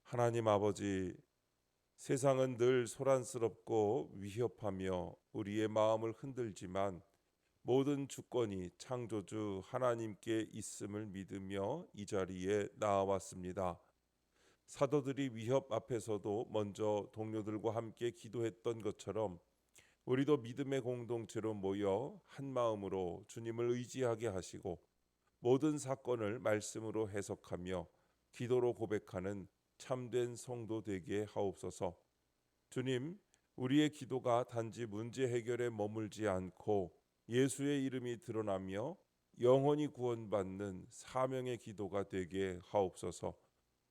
하나님 아버지, 세상은 늘 소란스럽고 위협하며 우리의 마음을 흔들지만 모든 주권이 창조주 하나님께 있음을 믿으며 이 자리에 나아왔습니다. 사도들이 위협 앞에서도 먼저 동료들과 함께 기도했던 것처럼 우리도 믿음의 공동체로 모여 한 마음으로 주님을 의지하게 하시고 모든 사건을 말씀으로 해석하며 기도로 고백하는 참된 성도 되게 하옵소서. 주님, 우리의 기도가 단지 문제 해결에 머물지 않고 예수의 이름이 드러나며 영혼이 구원받는 사명의 기도가 되게 하옵소서.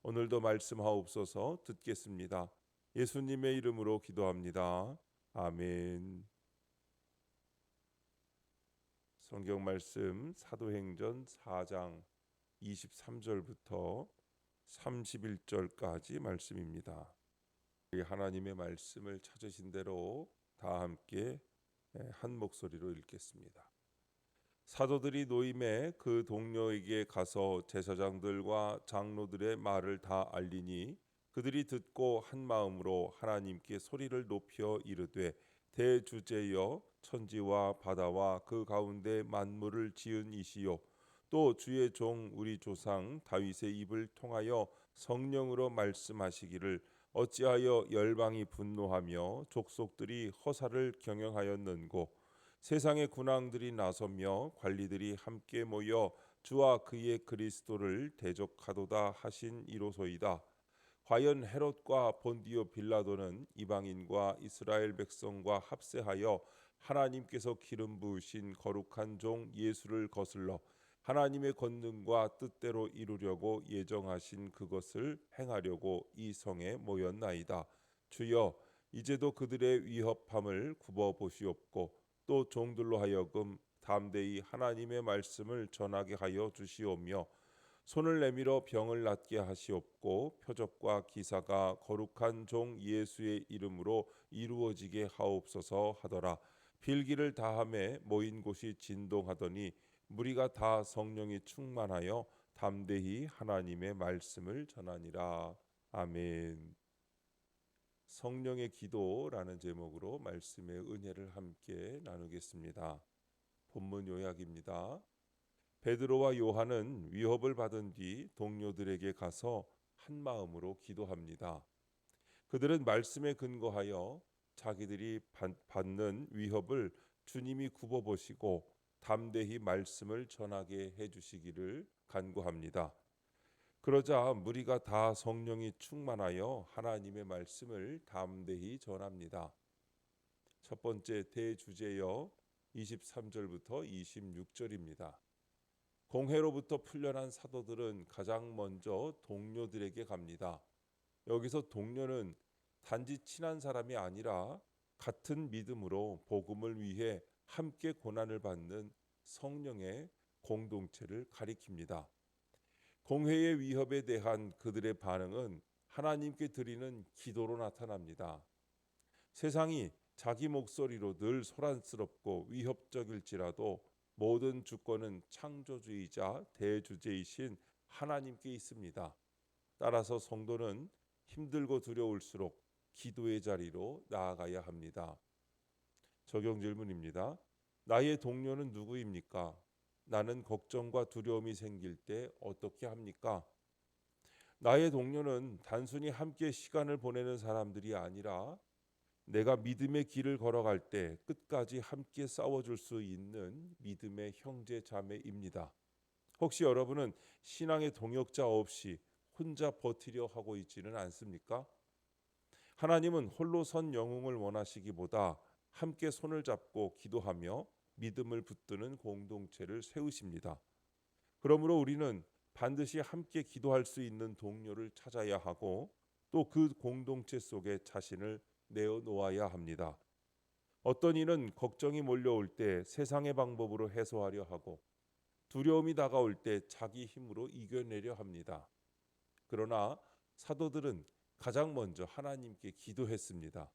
오늘도 말씀하옵소서. 듣겠습니다. 예수님의 이름으로 기도합니다. 아멘. 성경 말씀 사도행전 4장 23절부터 31절까지 말씀입니다. 하나님의 말씀을 찾으신 대로 다 함께 한 목소리로 읽겠습니다. 사도들이 노임에 그 동료에게 가서 제사장들과 장로들의 말을 다 알리니 그들이 듣고 한 마음으로 하나님께 소리를 높여 이르되 대주제여 천지와 바다와 그 가운데 만물을 지은 이시요 또 주의 종 우리 조상 다윗의 입을 통하여 성령으로 말씀하시기를 어찌하여 열방이 분노하며 족속들이 허사를 경영하였는고 세상의 군왕들이 나서며 관리들이 함께 모여 주와 그의 그리스도를 대적하도다 하신 이로소이다. 과연 헤롯과 본디오 빌라도는 이방인과 이스라엘 백성과 합세하여 하나님께서 기름 부으신 거룩한 종 예수를 거슬러 하나님의 권능과 뜻대로 이루려고 예정하신 그것을 행하려고 이 성에 모였나이다. 주여, 이제도 그들의 위협함을 굽어 보시옵고 또 종들로 하여금 담대히 하나님의 말씀을 전하게 하여 주시오며 손을 내밀어 병을 낫게 하시옵고 표적과 기사가 거룩한 종 예수의 이름으로 이루어지게 하옵소서 하더라. 필기를 다함에 모인 곳이 진동하더니 무리가 다 성령이 충만하여 담대히 하나님의 말씀을 전하니라. 아멘. 성령의 기도라는 제목으로 말씀의 은혜를 함께 나누겠습니다. 본문 요약입니다. 베드로와 요한은 위협을 받은 뒤 동료들에게 가서 한 마음으로 기도합니다. 그들은 말씀에 근거하여 자기들이 받는 위협을 주님이 굽어보시고 담대히 말씀을 전하게 해주시기를 간구합니다. 그러자 무리가 다 성령이 충만하여 하나님의 말씀을 담대히 전합니다. 첫 번째 대주제여 23절부터 26절입니다. 공회로부터 풀려난 사도들은 가장 먼저 동료들에게 갑니다. 여기서 동료는 단지 친한 사람이 아니라 같은 믿음으로 복음을 위해 함께 고난을 받는 성령의 공동체를 가리킵니다. 공회의 위협에 대한 그들의 반응은 하나님께 드리는 기도로 나타납니다. 세상이 자기 목소리로 늘 소란스럽고 위협적일지라도 모든 주권은 창조주이자 대주제이신 하나님께 있습니다. 따라서 성도는 힘들고 두려울수록 기도의 자리로 나아가야 합니다. 적용 질문입니다. 나의 동료는 누구입니까? 나는 걱정과 두려움이 생길 때 어떻게 합니까? 나의 동료는 단순히 함께 시간을 보내는 사람들이 아니라 내가 믿음의 길을 걸어갈 때 끝까지 함께 싸워줄 수 있는 믿음의 형제 자매입니다. 혹시 여러분은 신앙의 동역자 없이 혼자 버티려 하고 있지는 않습니까? 하나님은 홀로 선 영웅을 원하시기보다 함께 손을 잡고 기도하며 믿음을 붙드는 공동체를 세우십니다. 그러므로 우리는 반드시 함께 기도할 수 있는 동료를 찾아야 하고 또 그 공동체 속에 자신을 내어놓아야 합니다. 어떤 이는 걱정이 몰려올 때 세상의 방법으로 해소하려 하고 두려움이 다가올 때 자기 힘으로 이겨내려 합니다. 그러나 사도들은 가장 먼저 하나님께 기도했습니다.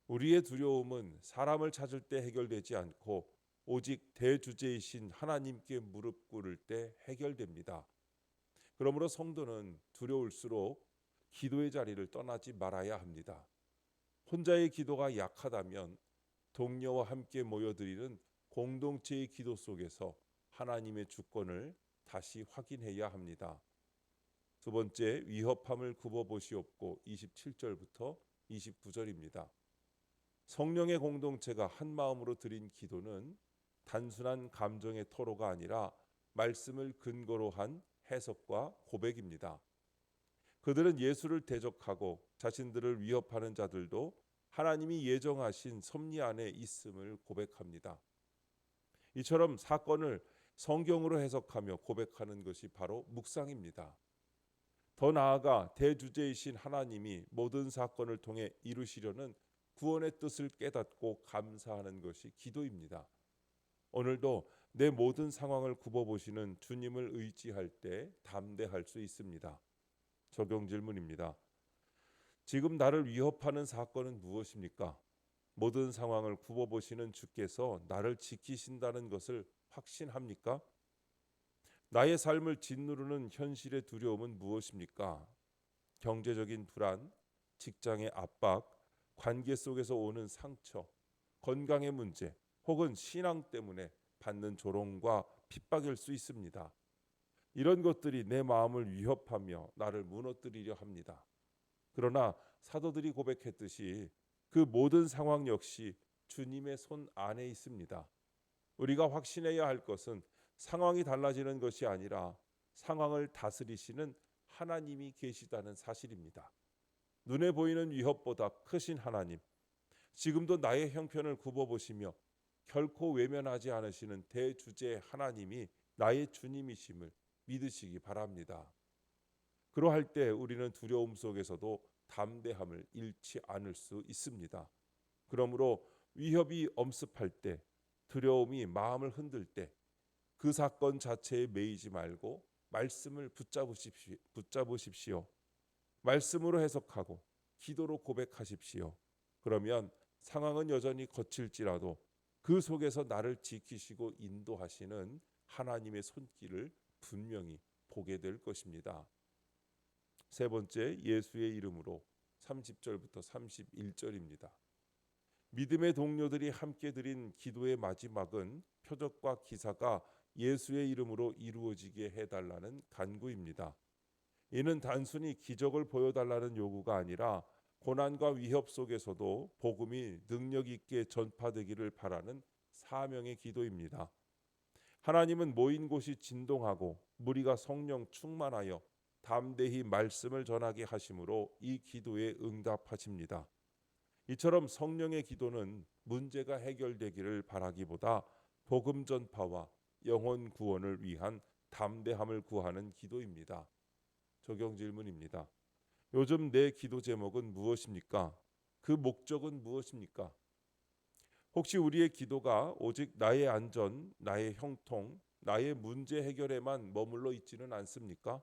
우리의 두려움은 사람을 찾을 때 해결되지 않고 오직 대주제이신 하나님께 무릎 꿇을 때 해결됩니다. 그러므로 성도는 두려울수록 기도의 자리를 떠나지 말아야 합니다. 혼자의 기도가 약하다면 동료와 함께 모여드리는 공동체의 기도 속에서 하나님의 주권을 다시 확인해야 합니다. 두 번째, 위협함을 굽어보시옵고 27절부터 29절입니다. 성령의 공동체가 한 마음으로 드린 기도는 단순한 감정의 토로가 아니라 말씀을 근거로 한 해석과 고백입니다. 그들은 예수를 대적하고 자신들을 위협하는 자들도 하나님이 예정하신 섭리 안에 있음을 고백합니다. 이처럼 사건을 성경으로 해석하며 고백하는 것이 바로 묵상입니다. 더 나아가 대주제이신 하나님이 모든 사건을 통해 이루시려는 구원의 뜻을 깨닫고 감사하는 것이 기도입니다. 오늘도 내 모든 상황을 굽어보시는 주님을 의지할 때 담대할 수 있습니다. 적용 질문입니다. 지금 나를 위협하는 사건은 무엇입니까? 모든 상황을 굽어보시는 주께서 나를 지키신다는 것을 확신합니까? 나의 삶을 짓누르는 현실의 두려움은 무엇입니까? 경제적인 불안, 직장의 압박, 관계 속에서 오는 상처, 건강의 문제, 혹은 신앙 때문에 받는 조롱과 핍박일 수 있습니다. 이런 것들이 내 마음을 위협하며 나를 무너뜨리려 합니다. 그러나 사도들이 고백했듯이 그 모든 상황 역시 주님의 손 안에 있습니다. 우리가 확신해야 할 것은 상황이 달라지는 것이 아니라 상황을 다스리시는 하나님이 계시다는 사실입니다. 눈에 보이는 위협보다 크신 하나님, 지금도 나의 형편을 굽어보시며 결코 외면하지 않으시는 대주제 하나님이 나의 주님이심을 믿으시기 바랍니다. 그러할 때 우리는 두려움 속에서도 담대함을 잃지 않을 수 있습니다. 그러므로 위협이 엄습할 때, 두려움이 마음을 흔들 때 그 사건 자체에 매이지 말고 말씀을 붙잡으십시오. 말씀으로 해석하고 기도로 고백하십시오. 그러면 상황은 여전히 거칠지라도 그 속에서 나를 지키시고 인도하시는 하나님의 손길을 분명히 보게 될 것입니다. 세 번째, 예수의 이름으로 30절부터 31절입니다. 믿음의 동료들이 함께 드린 기도의 마지막은 표적과 기사가 예수의 이름으로 이루어지게 해달라는 간구입니다. 이는 단순히 기적을 보여달라는 요구가 아니라 고난과 위협 속에서도 복음이 능력 있게 전파되기를 바라는 사명의 기도입니다. 하나님은 모인 곳이 진동하고 무리가 성령 충만하여 담대히 말씀을 전하게 하심으로 이 기도에 응답하십니다. 이처럼 성령의 기도는 문제가 해결되기를 바라기보다 복음 전파와 영혼 구원을 위한 담대함을 구하는 기도입니다. 적용 질문입니다. 요즘 내 기도 제목은 무엇입니까? 그 목적은 무엇입니까? 혹시 우리의 기도가 오직 나의 안전, 나의 형통, 나의 문제 해결에만 머물러 있지는 않습니까?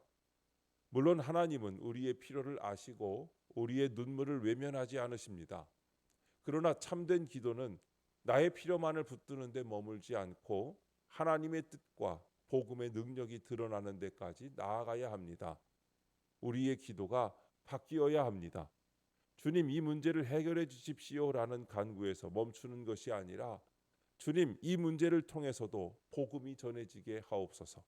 물론 하나님은 우리의 필요를 아시고 우리의 눈물을 외면하지 않으십니다. 그러나 참된 기도는 나의 필요만을 붙드는 데 머물지 않고 하나님의 뜻과 복음의 능력이 드러나는 데까지 나아가야 합니다. 우리의 기도가 바뀌어야 합니다. 주님, 이 문제를 해결해 주십시오라는 간구에서 멈추는 것이 아니라 주님, 이 문제를 통해서도 복음이 전해지게 하옵소서.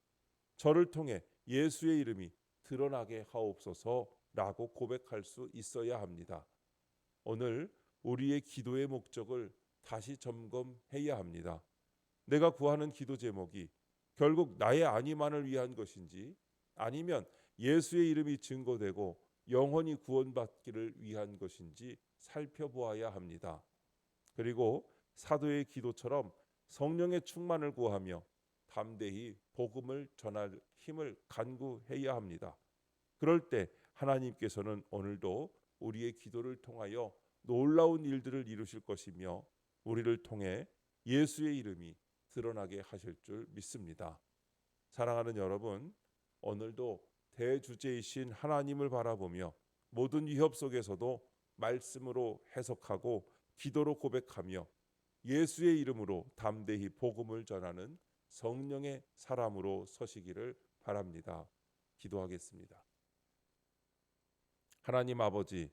저를 통해 예수의 이름이 드러나게 하옵소서라고 고백할 수 있어야 합니다. 오늘 우리의 기도의 목적을 다시 점검해야 합니다. 내가 구하는 기도 제목이 결국 나의 안위만을 위한 것인지 아니면 예수의 이름이 증거되고 영혼이 구원받기를 위한 것인지 살펴보아야 합니다. 그리고 사도의 기도처럼 성령의 충만을 구하며 담대히 복음을 전할 힘을 간구해야 합니다. 그럴 때 하나님께서는 오늘도 우리의 기도를 통하여 놀라운 일들을 이루실 것이며 우리를 통해 예수의 이름이 드러나게 하실 줄 믿습니다. 사랑하는 여러분, 오늘도 대주제이신 하나님을 바라보며 모든 위협 속에서도 말씀으로 해석하고 기도로 고백하며 예수의 이름으로 담대히 복음을 전하는 성령의 사람으로 서시기를 바랍니다. 기도하겠습니다. 하나님 아버지,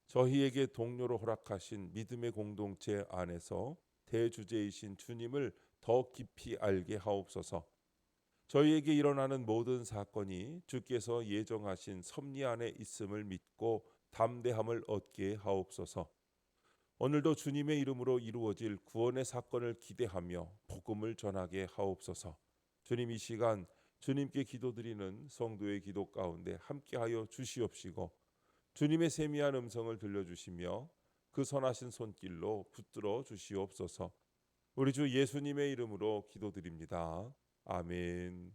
저희에게 동료로 허락하신 믿음의 공동체 안에서 대주제이신 주님을 더 깊이 알게 하옵소서. 저희에게 일어나는 모든 사건이 주께서 예정하신 섭리 안에 있음을 믿고 담대함을 얻게 하옵소서. 오늘도 주님의 이름으로 이루어질 구원의 사건을 기대하며 복음을 전하게 하옵소서. 주님, 이 시간 주님께 기도드리는 성도의 기도 가운데 함께하여 주시옵시고 주님의 세미한 음성을 들려주시며 그 선하신 손길로 붙들어 주시옵소서. 우리 주 예수님의 이름으로 기도드립니다. 아멘.